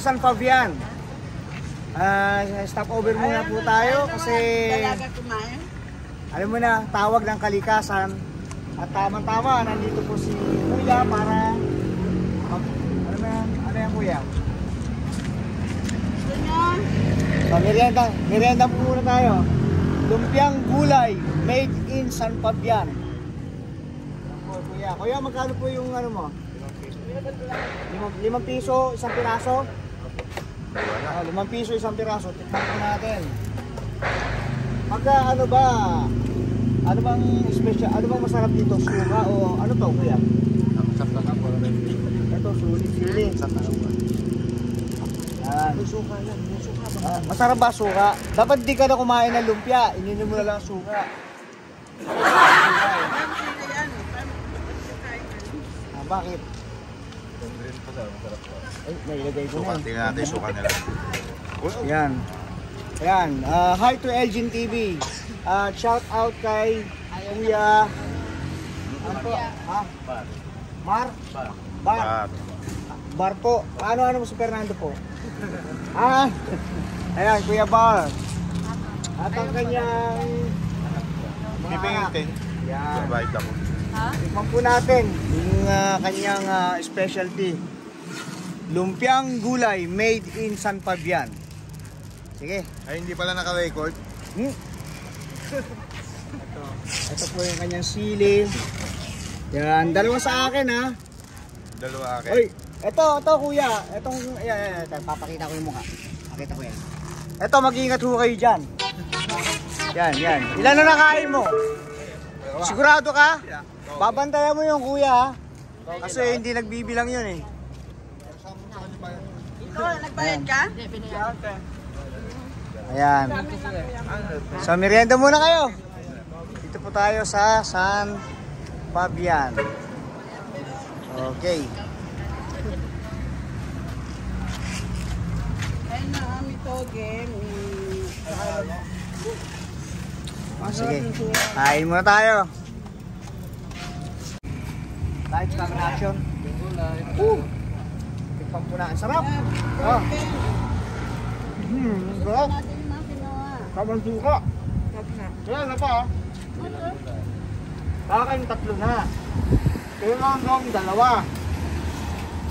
San Fabian. Stop over muna po tayo kasi alam mo na, tawag ng kalikasan. At tama-tama, nandito po si Kuya para ano yan Kuya? So, merienda po muna tayo. Lumpiang gulay made in San Fabian. Kuya, magkano po yung ano mo? 5 piso, isang piraso? 5 piso, isang piraso. Tikman po natin. Pagka ano ba? Ano bang special? Ano bang masarap dito? Suka o ano to, Kuya? Ito, sili. Suka yan. Masarap ba suka? Dapat di ka na kumain ng lumpia. Ininom mo na lang suka. Bakit? Ay, nailagay ko na. Tingnan natin yung suka nila. Yan. Ayan. Hi to Elgin TV. Shout out kay Kuya. Ano po? Ha? Mar? Bar po. Ano mo si Fernando po? Ayan, Kuya Bar. At ang kanyang Pipingitin. yan. Survive ako. Tikman po natin yung kanyang specialty. Lumpiang gulay made in San Fabian. Sige. Ay, hindi pala naka-record. Ito po yung kanyang sili. Yan, dalawa sa akin ha. Dalawa akin. Oy, ito Kuya. Itong, yan, papakita ko yung mukha. Pakita ko yan. Ito, mag-iingat ho kayo dyan. Yan. Ilan na nakain mo? Sigurado ka? Babantayan mo yung Kuya ha. Kasi hindi nagbibilang yun eh. Ikaw, nagbayad ka? Ayan. So, merienda muna kayo. Dito po tayo sa San Fabian. Okay. Ayun na, mitoge. Sige. Kain muna tayo. Live camera action. Tikpan po na. Ang sarap. Sarap. Kamang suka. Wala na pa. Kakain 3 na. Kaya hanggang 2.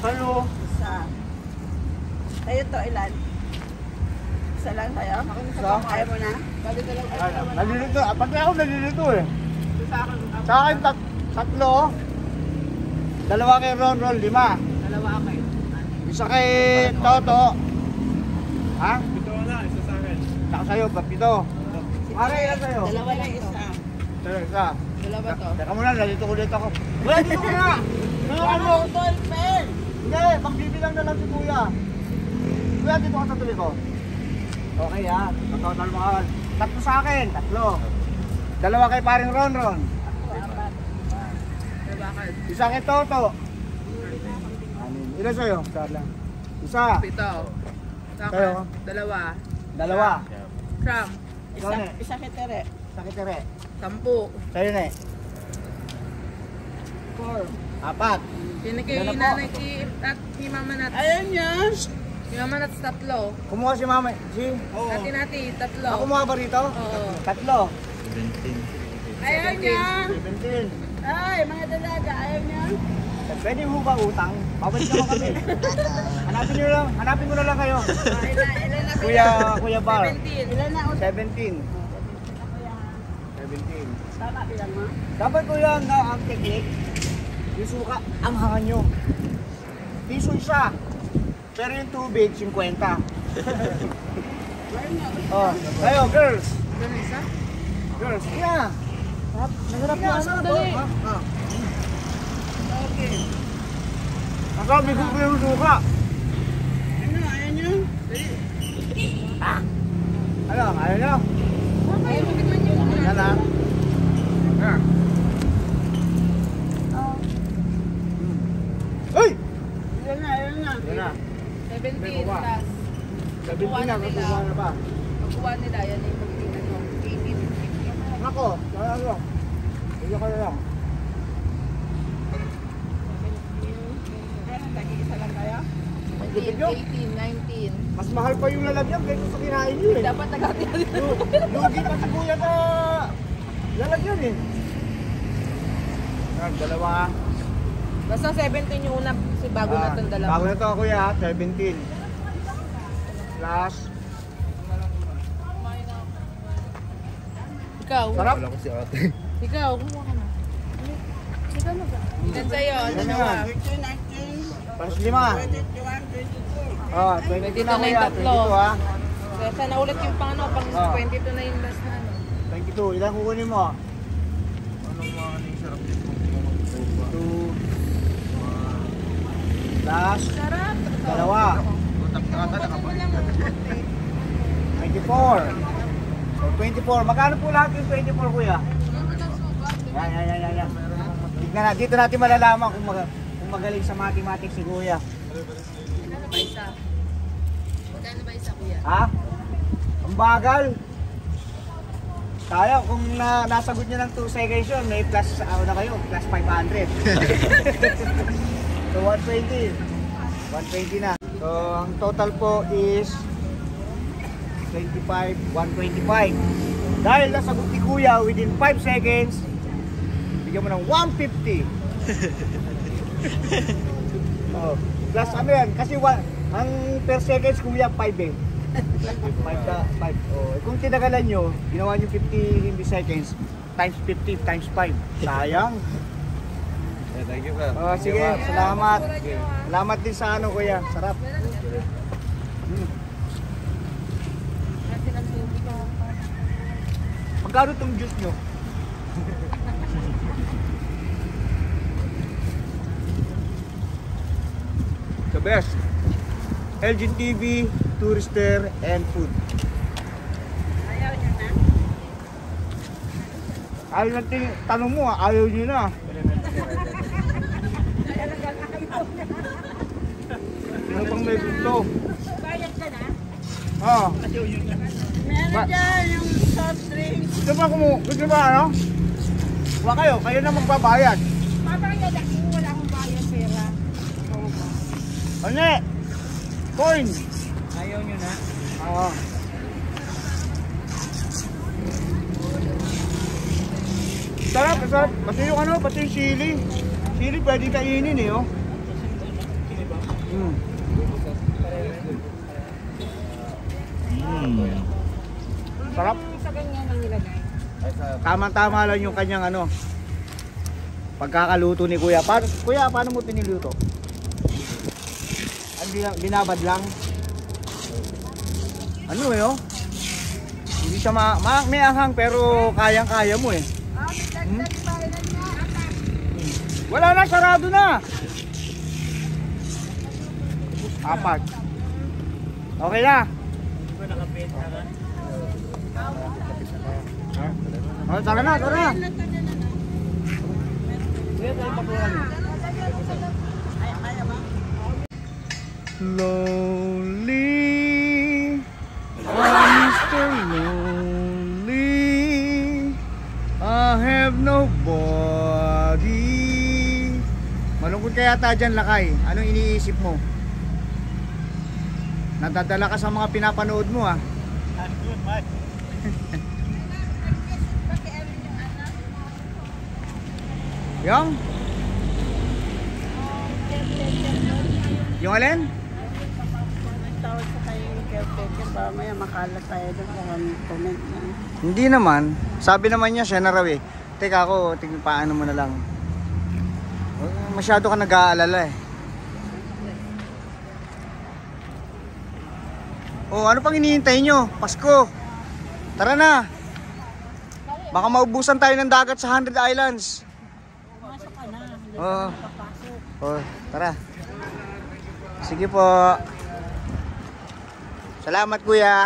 Sa'yo. Isa. Kayo to, ilan? Isa lang kayo? Isa. Ayaw mo na? Nalilito. Pati ako nalilito eh. Sa akin 3. 2 kay Ron, 5. 2 kayo. Isa kay Toto. Ha? 7 na, isa sa akin. Saka sa'yo, 7. Pare, ilan sa'yo? 2 lang isa. Sa'yo, isa. 2 to. Teka muna, nalito ulit ako. Wala, dito ko na! Ano? Dolphin! Hindi, magbibilang na lang si Kuya. Kuya, dito ka sa tuloy ko. Okay ha, total mga 3 sa akin, 3. 2 kay paring Ron. Isa kay Toto. Ilan sa'yo? Isa. 7. Sa'yo? 2. 2. Tram. Ikaw na. Isa kay Tere. Isa kay Tere. 10. Sa'yo na 4. 4. Pinagay Yan na po. nanay at si Mama Nat. Ayaw niya. Si Mama Nat 3. Kumuha si Mama. Nati 3. Ako kumuha ba rito? Oo. 3. Ayaw niya. 17. Ay, mga dalaga. Ayaw niya. Pwede mo ba utang? Babalik naman kami. Hanapin ko na lang kayo. Ilan na? Kuya Bar. 17. Ilan na? 17. 17. Tama bilang mo. Dapat ko yan na ang technique. Yung suka, ang hangan nyo. Piso isa. Pero yung tubig, 50. Oh, kayo, girls. Ganun isa? Girls, yeah. Masarap na, masarap po. Okay. Ako, bigo ko yung suka. Ano? Ayaw niya? Ano, ayaw nyo? Ayaw mo tignan nyo muna. Yan ah. Yan. Uy! Ayaw na, ayaw na. Yan na. 17 May kuha. plus. Sabi ko na, kukuha na ba? Pagkuha nila, yan yung pagtingnan nyo. 18. Ako, ano? Hindi ko na lang. Ano, tagi-isa lang kayo? Magpipit nyo. 18, 19. Mas mahal pa yung lalagyan kaysa sa kinain nyo eh. Dapat nag-hati-hati. Lugi pa si kuya na lalagyan eh. Yan, dalawa. Basta 17 yung una, kasi bago na itong dalawa. Bago na to kuya, 17. Plus. Ikaw. Sarap. Wala ko si ate. Ikaw, kumuha ka na. Ikaw na ba? Ilan sa'yo? Dalawa. 18, 19, Plus 5. 21, 22. Ah, 22 na na yung kuya, tatlo. 22 ha. So, sana ulit yung pang 22 na yung last na ano. 22, ilan kukunin mo? Anong mga yung sarap dito? 2 plus Sarap. dalawa. Utak na ata nakabalik. 24. So 24. Magkano po lahat yung 24 kuya? Yan. Tignan na. Dito natin malalaman kung magaling sa mathematics si kuya. Magkano ba isa? Magkano ba isa, kuya? Ha? Ang bagal. Tayo, kung nasagot nyo ng 2 seconds yun, may plus, na kayo, plus 500. So 120. 120 na. So ang total po is 25, 125. Dahil nasagot ni kuya within 5 seconds, bigyan mo ng 150. Oh, plus ano yan? Kasi ang per seconds kuya 5 eh. 5. Oh, kung tinagalan nyo, ginawa nyo 50 seconds times 50 times 5. Sayang. Thank you, sir. Oh, sige, salamat. Salamat din sa ano kuya. Sarap. Magkano tong juice nyo? The best. LG TV, Tourister, and food. Ayaw niya na. Ayaw natin, tanong mo ayaw nyo na. Ano pang may gusto? Bayad ka na? Ah, Meron dyan yung soft drinks. gusto ba ano? Huwag kayo na magbabayad. Mabayad ako, wala akong bayad pera. Ano? Coin. Ayaw niyo na? Oo. Sarap. Pati yung ano, pati yung sili. Sili pwede kainin eh, oh. Sarap. Sa ganyan ang nilagay. Tama-tama lang yung kanyang ano, pagkakaluto ni kuya. Kuya, paano mo tiniluto? Binabad lang? Ano eh, oh? Hindi siya may anghang pero kayang-kaya mo eh. Wala na, sarado na. 4. Okay na. Oh, tara na. Lonely, Mr. Lonely, I have nobody. Malungkot kaya ta dyan, Lakay. Anong iniisip mo? Nadadala ka sa mga pinapanood mo, ah. Yung alin? Tawag sa kayo yung caretaker, ba maya makalat tayo doon kung comment na. Hindi naman. Sabi naman niya, siya na raw eh. Teka ako, paano mo na lang. Masyado ka nag-aalala eh. Oh, ano pang hinihintay nyo? Pasko. Tara na. Baka maubusan tayo ng dagat sa 100 Islands. Pumasok ka na, hindi Oo. ka papasok. Oh, tara. Sige po. Salamat kuya.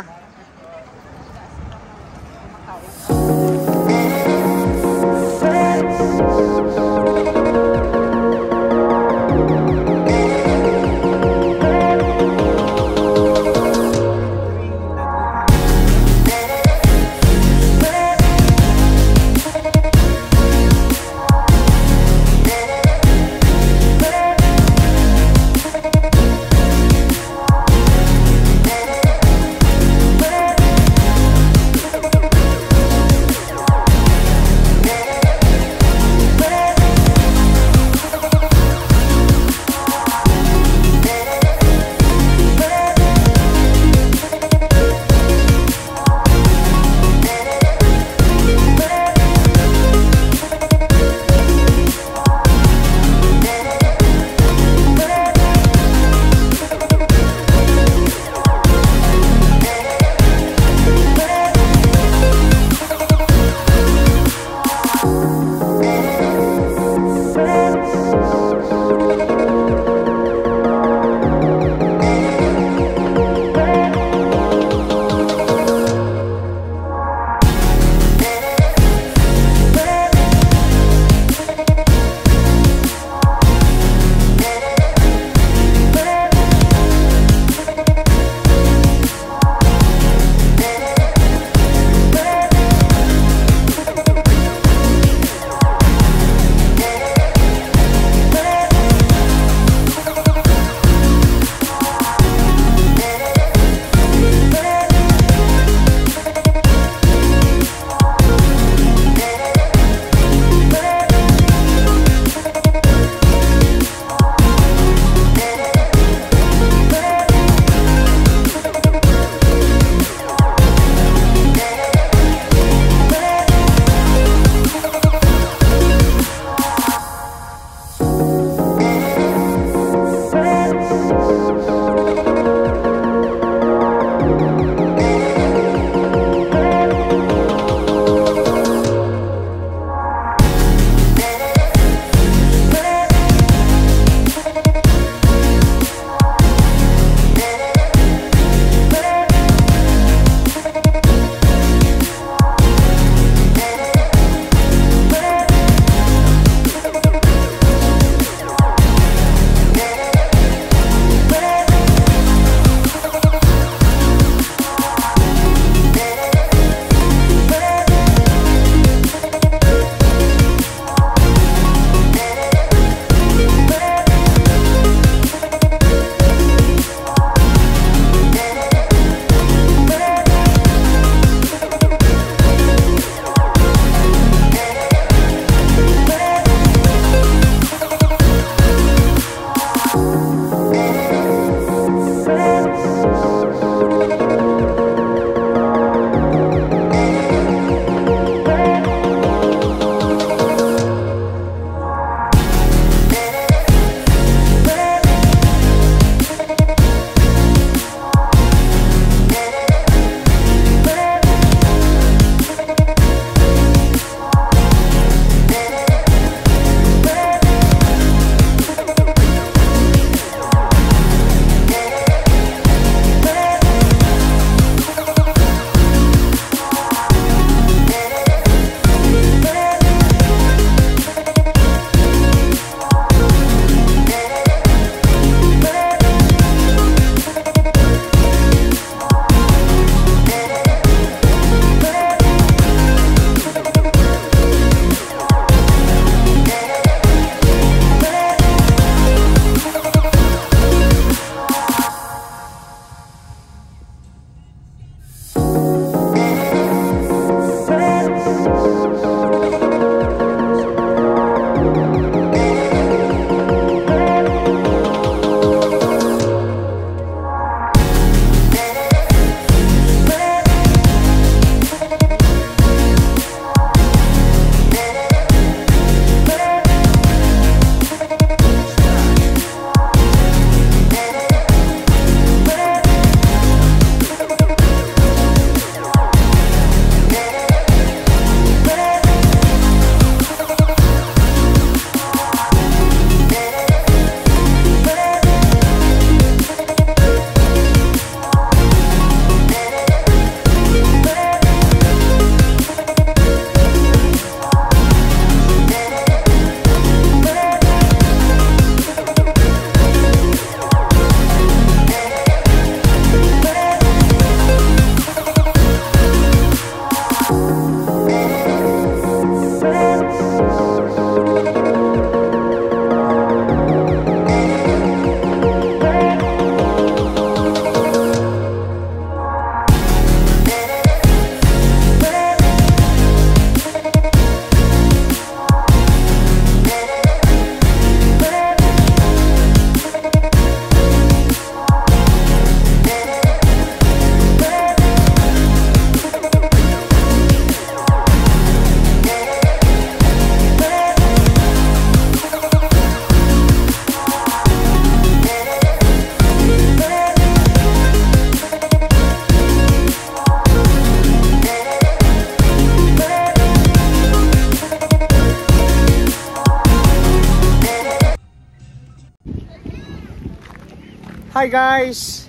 Hi guys,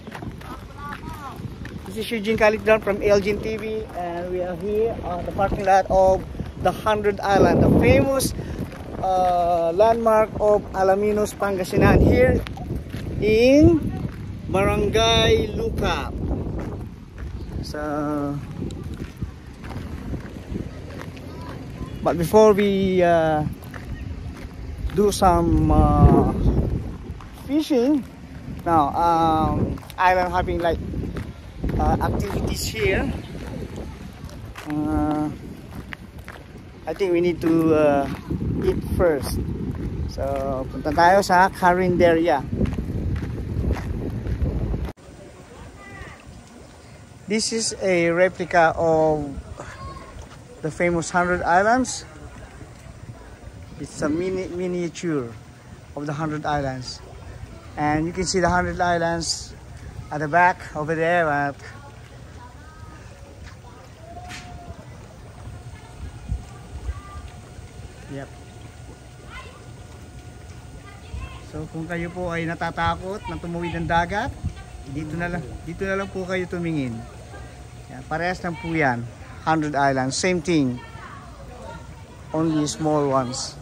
this is Eugene Calicdon from Elgin TV, and we are here on the parking lot of the 100 Island, the famous landmark of Alaminos, Pangasinan, here in Barangay Lucap. So, but before we do some fishing now, island having like activities here. I think we need to eat first. So punta tayo sa Carinderia. This is a replica of the famous 100 Islands. It's a miniature of the 100 Islands. And you can see the 100 Islands at the back over there. Yep. So kung kayo po ay natatakot na tumuwid ng dagat, dito na lang po kayo tumingin. Yan, parehas lang po yan. 100 Islands, same thing. Only small ones.